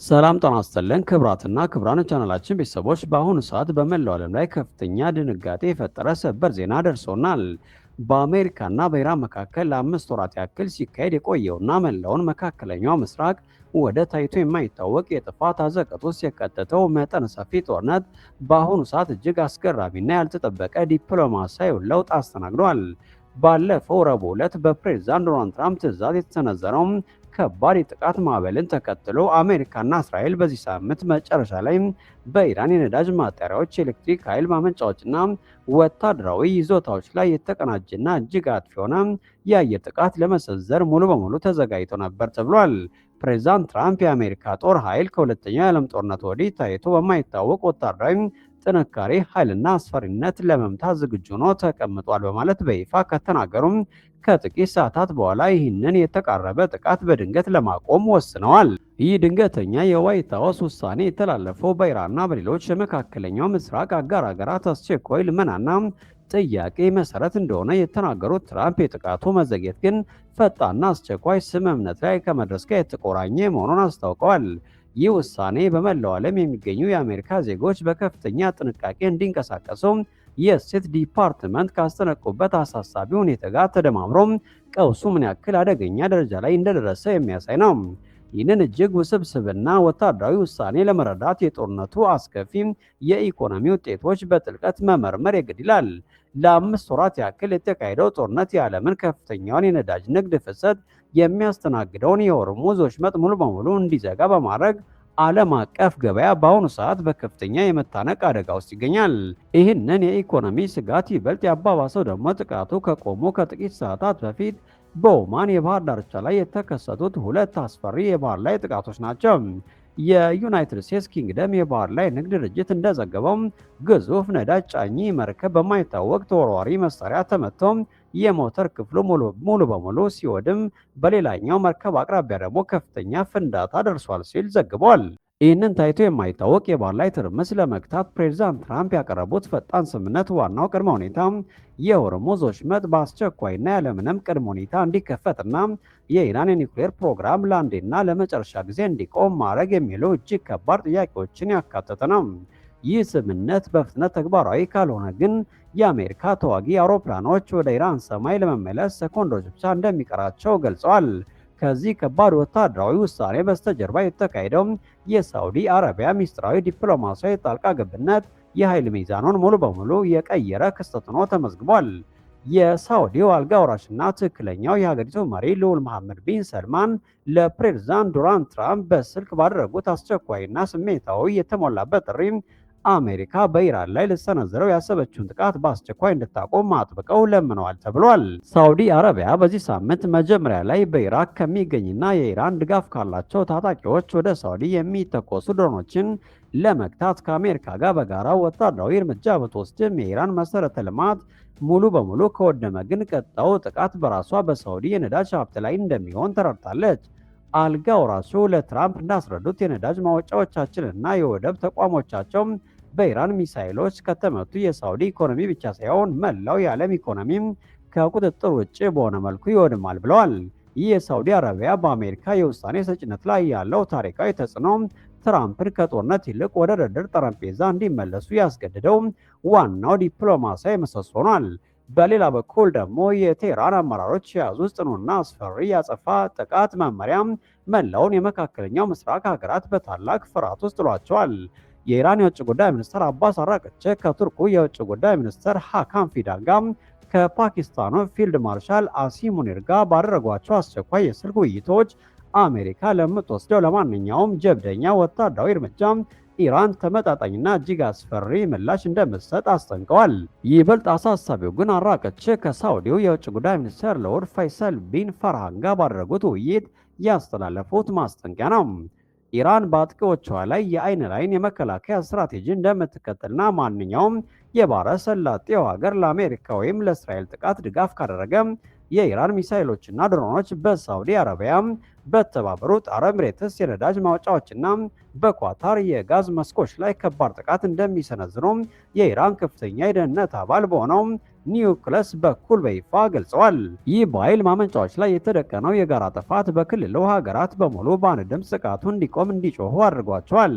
ሰላም ጤና ይስጥልን ክቡራትና ክቡራን ቻናላችን ቤተሰቦች፣ በአሁኑ ሰዓት በመላው ዓለም ላይ ከፍተኛ ድንጋጤ የፈጠረ ሰበር ዜና ደርሶናል። በአሜሪካና በኢራን መካከል ለአምስት ወራት ያክል ሲካሄድ የቆየውና መላውን መካከለኛው ምስራቅ ወደ ታይቶ የማይታወቅ የጥፋት አዘቅት ውስጥ የከተተው መጠነ ሰፊ ጦርነት በአሁኑ ሰዓት እጅግ አስገራሚና ያልተጠበቀ ዲፕሎማሲያዊ ለውጥ አስተናግዷል። ባለፈው ረቡዕ ዕለት በፕሬዝዳንት ዶናልድ ትራምፕ ትዕዛዝ የተሰነዘረው ከባድ የጥቃት ማዕበልን ተከትሎ አሜሪካና እስራኤል በዚህ ሳምንት መጨረሻ ላይ በኢራን የነዳጅ ማጣሪያዎች፣ የኤሌክትሪክ ኃይል ማመንጫዎችና ወታደራዊ ይዞታዎች ላይ የተቀናጀና እጅግ አጥፊ የሆነ የአየር ጥቃት ለመሰንዘር ሙሉ በሙሉ ተዘጋጅቶ ነበር ተብሏል። ፕሬዝዳንት ትራምፕ የአሜሪካ ጦር ኃይል ከሁለተኛው የዓለም ጦርነት ወዲህ ታይቶ በማይታወቅ ወታደራዊ ጥንካሬ፣ ኃይልና አስፈሪነት ለመምታት ዝግጁ ሆኖ ተቀምጧል በማለት በይፋ ከተናገሩም ከጥቂት ሰዓታት በኋላ ይህንን የተቃረበ ጥቃት በድንገት ለማቆም ወስነዋል። ይህ ድንገተኛ የዋይት ሀውስ ውሳኔ የተላለፈው በኢራንና በሌሎች የመካከለኛው ምስራቅ አጋር ሀገራት አስቸኳይ ልመናና ጥያቄ መሰረት እንደሆነ የተናገሩት ትራምፕ የጥቃቱ መዘግየት ግን ፈጣንና አስቸኳይ ስምምነት ላይ ከመድረስ ጋር የተቆራኘ መሆኑን አስታውቀዋል። ይህ ውሳኔ በመላው ዓለም የሚገኙ የአሜሪካ ዜጎች በከፍተኛ ጥንቃቄ እንዲንቀሳቀሱ የስቴት ዲፓርትመንት ካስጠነቀቁበት አሳሳቢ ሁኔታ ጋር ተደማምሮ ቀውሱ ምን ያክል አደገኛ ደረጃ ላይ እንደደረሰ የሚያሳይ ነው። ይህንን እጅግ ውስብስብና ወታደራዊ ውሳኔ ለመረዳት የጦርነቱ አስከፊ የኢኮኖሚ ውጤቶች በጥልቀት መመርመር የግድ ይላል። ለአምስት ወራት ያክል የተካሄደው ጦርነት የዓለምን ከፍተኛውን የነዳጅ ንግድ ፍሰት የሚያስተናግደውን የሆርሙዝ ወሽመጥ ሙሉ በሙሉ እንዲዘጋ በማድረግ ዓለም አቀፍ ገበያ በአሁኑ ሰዓት በከፍተኛ የመታነቅ አደጋ ውስጥ ይገኛል። ይህንን የኢኮኖሚ ስጋት ይበልጥ ያባባሰው ደግሞ ጥቃቱ ከቆሙ ከጥቂት ሰዓታት በፊት በኦማን የባህር ዳርቻ ላይ የተከሰቱት ሁለት አስፈሪ የባህር ላይ ጥቃቶች ናቸው። የዩናይትድ ስቴትስ ኪንግደም የባህር ላይ ንግድ ድርጅት እንደዘገበው ግዙፍ ነዳጅ ጫኚ መርከብ በማይታወቅ ተወርዋሪ መሳሪያ ተመቶ የሞተር ክፍሉ ሙሉ በሙሉ ሲወድም፣ በሌላኛው መርከብ አቅራቢያ ደግሞ ከፍተኛ ፍንዳታ ደርሷል ሲል ዘግቧል። ይህንን ታይቶ የማይታወቅ የባህር ላይ ትርምስ ለመግታት ፕሬዝዳንት ትራምፕ ያቀረቡት ፈጣን ስምምነት ዋናው ቅድመ ሁኔታ የሆርሙዝ ወሽመጥ በአስቸኳይና ያለምንም ቅድመ ሁኔታ እንዲከፈትና የኢራን የኒውክሌር ፕሮግራም ለአንዴና ለመጨረሻ ጊዜ እንዲቆም ማድረግ የሚሉ እጅግ ከባድ ጥያቄዎችን ያካተተ ነው። ይህ ስምምነት በፍጥነት ተግባራዊ ካልሆነ ግን የአሜሪካ ተዋጊ አውሮፕላኖች ወደ ኢራን ሰማይ ለመመለስ ሰኮንዶች ብቻ እንደሚቀራቸው ገልጸዋል። ከዚህ ከባድ ወታደራዊ ውሳኔ በስተጀርባ የተካሄደው የሳዑዲ አረቢያ ሚስጥራዊ ዲፕሎማሲያዊ ጣልቃ ገብነት የኃይል ሚዛኑን ሙሉ በሙሉ የቀየረ ክስተት ሆኖ ተመዝግቧል። የሳዑዲው አልጋ ወራሽና ትክክለኛው የሀገሪቱ መሪ ልዑል መሐመድ ቢን ሰልማን ለፕሬዝዳንት ዶናልድ ትራምፕ በስልክ ባደረጉት አስቸኳይና ስሜታዊ የተሞላበት ጥሪ አሜሪካ በኢራን ላይ ልትሰነዝረው ያሰበችውን ጥቃት በአስቸኳይ እንድታቆም አጥብቀው ለምነዋል ተብሏል። ሳዑዲ አረቢያ በዚህ ሳምንት መጀመሪያ ላይ በኢራቅ ከሚገኝና የኢራን ድጋፍ ካላቸው ታጣቂዎች ወደ ሳዑዲ የሚተኮሱ ድሮኖችን ለመግታት ከአሜሪካ ጋር በጋራ ወታደራዊ እርምጃ ብትወስድም የኢራን መሰረተ ልማት ሙሉ በሙሉ ከወደመ ግን ቀጣዩ ጥቃት በራሷ በሳዑዲ የነዳጅ ሀብት ላይ እንደሚሆን ተረድታለች። አልጋ ወራሹ ለትራምፕ እንዳስረዱት የነዳጅ ማውጫዎቻችንና የወደብ ተቋሞቻቸው በኢራን ሚሳይሎች ከተመቱ የሳዑዲ ኢኮኖሚ ብቻ ሳይሆን መላው የዓለም ኢኮኖሚም ከቁጥጥር ውጭ በሆነ መልኩ ይወድማል ብለዋል። ይህ የሳዑዲ አረቢያ በአሜሪካ የውሳኔ ሰጭነት ላይ ያለው ታሪካዊ ተጽዕኖ ትራምፕን ከጦርነት ይልቅ ወደ ድርድር ጠረጴዛ እንዲመለሱ ያስገድደው ዋናው ዲፕሎማሲያዊ ምሰሶ ሆኗል። በሌላ በኩል ደግሞ የቴህራን አመራሮች የያዙት ጽኑና አስፈሪ ያጸፋ ጥቃት መመሪያ መላውን የመካከለኛው ምስራቅ ሀገራት በታላቅ ፍርሃት ውስጥ ጥሏቸዋል። የኢራን የውጭ ጉዳይ ሚኒስትር አባስ አራቅቼ ከቱርኩ የውጭ ጉዳይ ሚኒስትር ሀካም ፊዳን ጋር ከፓኪስታኑ ፊልድ ማርሻል አሲም ሙኒር ጋር ባደረጓቸው አስቸኳይ የስልክ ውይይቶች አሜሪካ ለምትወስደው ለማንኛውም ጀብደኛ ወታደራዊ እርምጃ ኢራን ተመጣጣኝና እጅግ አስፈሪ ምላሽ እንደምትሰጥ አስጠንቀዋል። ይበልጥ አሳሳቢው ግን አራቅቼ ከሳዑዲው የውጭ ጉዳይ ሚኒስትር ልዑል ፈይሰል ቢን ፈርሃን ጋር ባደረጉት ውይይት ያስተላለፉት ማስጠንቀቂያ ነው። ኢራን በአጥቂዎቿ ላይ የአይን ላይን የመከላከያ ስትራቴጂ እንደምትከተልና ማንኛውም የባህረ ሰላጤው ሀገር ለአሜሪካ ወይም ለእስራኤል ጥቃት ድጋፍ ካደረገ የኢራን ሚሳይሎችና ድሮኖች በሳዑዲ አረቢያ፣ በተባበሩት አረብ ኤሚሬትስ የነዳጅ ማውጫዎችና በኳታር የጋዝ መስኮች ላይ ከባድ ጥቃት እንደሚሰነዝሩ የኢራን ከፍተኛ የደህንነት አባል በሆነው ኒውክለስ በኩል በይፋ ገልጸዋል። ይህ በኃይል ማመንጫዎች ላይ የተደቀነው የጋራ ጥፋት በክልሉ ሀገራት በሙሉ በአንድ ድምፅ ጥቃቱ እንዲቆም እንዲጮሁ አድርጓቸዋል።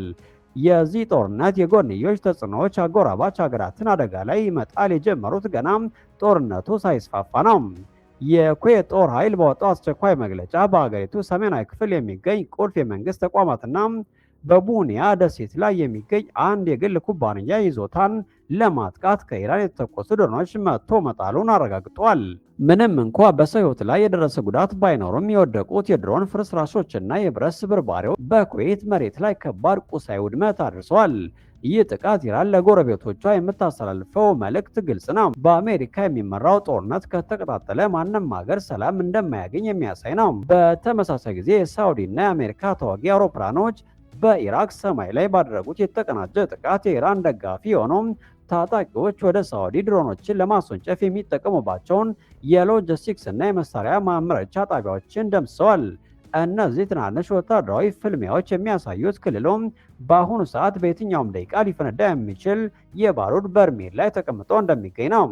የዚህ ጦርነት የጎንዮሽ ተጽዕኖዎች አጎራባች ሀገራትን አደጋ ላይ መጣል የጀመሩት ገና ጦርነቱ ሳይስፋፋ ነው። የኩዌት ጦር ኃይል በወጣው አስቸኳይ መግለጫ በሀገሪቱ ሰሜናዊ ክፍል የሚገኝ ቁልፍ የመንግስት ተቋማትና በቡኒያ ደሴት ላይ የሚገኝ አንድ የግል ኩባንያ ይዞታን ለማጥቃት ከኢራን የተተኮሱ ድሮኖች መጥቶ መጣሉን አረጋግጧል። ምንም እንኳ በሰው ሕይወት ላይ የደረሰ ጉዳት ባይኖርም የወደቁት የድሮን ፍርስራሾችና የብረት ስብርባሪዎች በኩዌት መሬት ላይ ከባድ ቁሳዊ ውድመት አድርሰዋል። ይህ ጥቃት ኢራን ለጎረቤቶቿ የምታስተላልፈው መልእክት ግልጽ ነው። በአሜሪካ የሚመራው ጦርነት ከተቀጣጠለ ማንም ሀገር ሰላም እንደማያገኝ የሚያሳይ ነው። በተመሳሳይ ጊዜ የሳውዲና የአሜሪካ ተዋጊ አውሮፕላኖች በኢራቅ ሰማይ ላይ ባደረጉት የተቀናጀ ጥቃት የኢራን ደጋፊ የሆኑ ታጣቂዎች ወደ ሳውዲ ድሮኖችን ለማስወንጨፍ የሚጠቀሙባቸውን የሎጂስቲክስ እና የመሳሪያ ማምረቻ ጣቢያዎችን ደምስሰዋል። እነዚህ ትናንሽ ወታደራዊ ፍልሚያዎች የሚያሳዩት ክልሉም በአሁኑ ሰዓት በየትኛውም ደቂቃ ሊፈነዳ የሚችል የባሩድ በርሜል ላይ ተቀምጦ እንደሚገኝ ነው።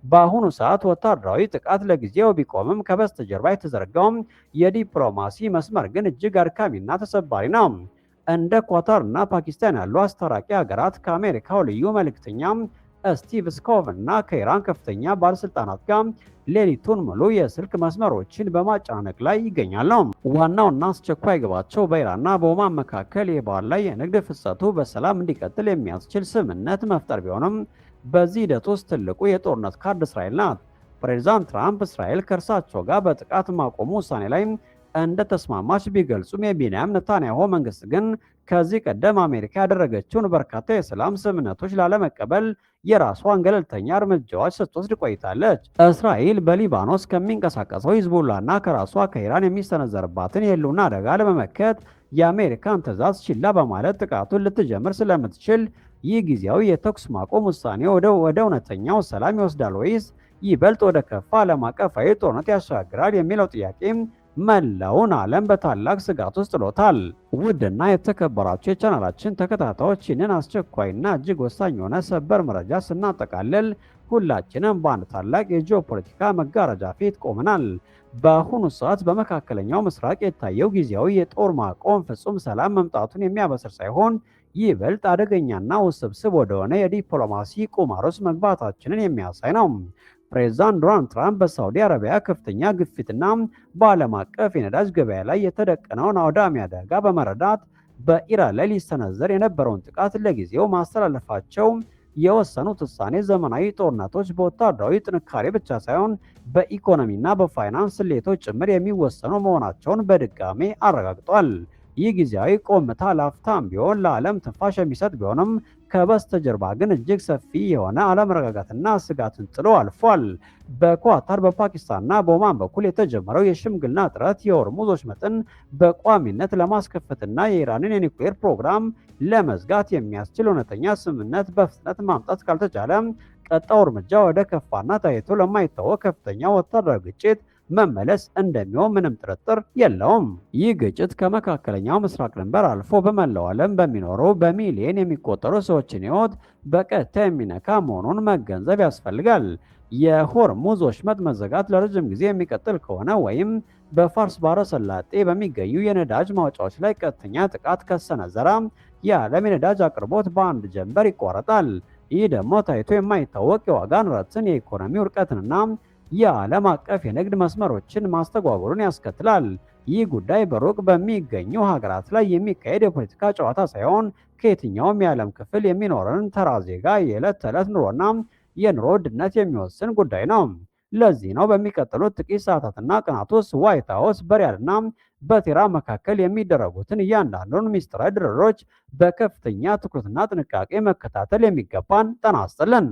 በአሁኑ ሰዓት ወታደራዊ ጥቃት ለጊዜው ቢቆምም ከበስተጀርባ የተዘረጋው የዲፕሎማሲ መስመር ግን እጅግ አድካሚና ተሰባሪ ነው። እንደ ኳታር እና ፓኪስታን ያሉ አስታራቂ ሀገራት ከአሜሪካው ልዩ መልእክተኛ ስቲቭ ስኮቭ እና ከኢራን ከፍተኛ ባለስልጣናት ጋር ሌሊቱን ሙሉ የስልክ መስመሮችን በማጨናነቅ ላይ ይገኛሉ። ዋናውና አስቸኳይ ግባቸው በኢራንና በኦማን መካከል የባህር ላይ የንግድ ፍሰቱ በሰላም እንዲቀጥል የሚያስችል ስምምነት መፍጠር ቢሆንም በዚህ ሂደት ውስጥ ትልቁ የጦርነት ካርድ እስራኤል ናት። ፕሬዚዳንት ትራምፕ እስራኤል ከእርሳቸው ጋር በጥቃት ማቆሙ ውሳኔ ላይ እንደተስማማች ቢገልጹም የቤንያሚን ኔታንያሁ መንግስት ግን ከዚህ ቀደም አሜሪካ ያደረገችውን በርካታ የሰላም ስምምነቶች ላለመቀበል የራሷን ገለልተኛ እርምጃዎች ስትወስድ ቆይታለች። እስራኤል በሊባኖስ ከሚንቀሳቀሰው ሂዝቦላና ከራሷ ከኢራን የሚሰነዘርባትን የህልውና አደጋ ለመመከት የአሜሪካን ትዕዛዝ ችላ በማለት ጥቃቱን ልትጀምር ስለምትችል ይህ ጊዜያዊ የተኩስ ማቆም ውሳኔ ወደ እውነተኛው ሰላም ይወስዳል ወይስ ይበልጥ ወደ ከፋ ዓለም አቀፋዊ ጦርነት ያሻግራል የሚለው ጥያቄ መላውን ዓለም በታላቅ ስጋት ውስጥ ጥሎታል። ውድና የተከበራችሁ የቻናላችን ተከታታዮች ይህንን አስቸኳይና እጅግ ወሳኝ የሆነ ሰበር መረጃ ስናጠቃልል ሁላችንም በአንድ ታላቅ የጂኦፖለቲካ መጋረጃ ፊት ቆመናል። በአሁኑ ሰዓት በመካከለኛው ምስራቅ የታየው ጊዜያዊ የጦር ማቆም ፍጹም ሰላም መምጣቱን የሚያበስር ሳይሆን ይበልጥ አደገኛና ውስብስብ ወደሆነ የዲፕሎማሲ ቁማር ውስጥ መግባታችንን የሚያሳይ ነው። ፕሬዚዳንት ዶናልድ ትራምፕ በሳውዲ አረቢያ ከፍተኛ ግፊትና በዓለም አቀፍ የነዳጅ ገበያ ላይ የተደቀነውን አውዳሚ አደጋ በመረዳት በኢራን ላይ ሊሰነዘር የነበረውን ጥቃት ለጊዜው ማስተላለፋቸው የወሰኑት ውሳኔ ዘመናዊ ጦርነቶች በወታደራዊ ጥንካሬ ብቻ ሳይሆን በኢኮኖሚና በፋይናንስ ስሌቶች ጭምር የሚወሰኑ መሆናቸውን በድጋሜ አረጋግጧል። ይህ ጊዜያዊ ቆምታ ላፍታም ቢሆን ለዓለም ትንፋሽ የሚሰጥ ቢሆንም ከበስተጀርባ ግን እጅግ ሰፊ የሆነ አለመረጋጋትና ስጋትን ጥሎ አልፏል። በኳታር በፓኪስታንና በኦማን በኩል የተጀመረው የሽምግልና ጥረት የሆርሙዝ ወሽመጥን በቋሚነት ለማስከፈትና የኢራንን የኒውክሌር ፕሮግራም ለመዝጋት የሚያስችል እውነተኛ ስምምነት በፍጥነት ማምጣት ካልተቻለ ቀጣዩ እርምጃ ወደ ከፋና ታይቶ ለማይታወቅ ከፍተኛ ወታደራዊ ግጭት መመለስ እንደሚሆን ምንም ጥርጥር የለውም። ይህ ግጭት ከመካከለኛው ምስራቅ ድንበር አልፎ በመላው ዓለም በሚኖሩ በሚሊዮን የሚቆጠሩ ሰዎችን ሕይወት በቀጥታ የሚነካ መሆኑን መገንዘብ ያስፈልጋል። የሆርሙዝ ወሽመጥ መዘጋት ለረጅም ጊዜ የሚቀጥል ከሆነ ወይም በፋርስ ባህረ ሰላጤ በሚገኙ የነዳጅ ማውጫዎች ላይ ቀጥተኛ ጥቃት ከሰነዘረ የዓለም የነዳጅ አቅርቦት በአንድ ጀንበር ይቋረጣል። ይህ ደግሞ ታይቶ የማይታወቅ የዋጋ ንረትን፣ የኢኮኖሚ ውድቀትንና የዓለም አቀፍ የንግድ መስመሮችን ማስተጓጎሉን ያስከትላል። ይህ ጉዳይ በሩቅ በሚገኙ ሀገራት ላይ የሚካሄድ የፖለቲካ ጨዋታ ሳይሆን ከየትኛውም የዓለም ክፍል የሚኖረን ተራ ዜጋ የዕለት ተዕለት ኑሮና የኑሮ ውድነት የሚወስን ጉዳይ ነው። ለዚህ ነው በሚቀጥሉት ጥቂት ሰዓታትና ቀናት ውስጥ ዋይት ሀውስ በሪያድና በቴህራን መካከል የሚደረጉትን እያንዳንዱን ሚስጥራዊ ድርድሮች በከፍተኛ ትኩረትና ጥንቃቄ መከታተል የሚገባን። ጤና ይስጥልን።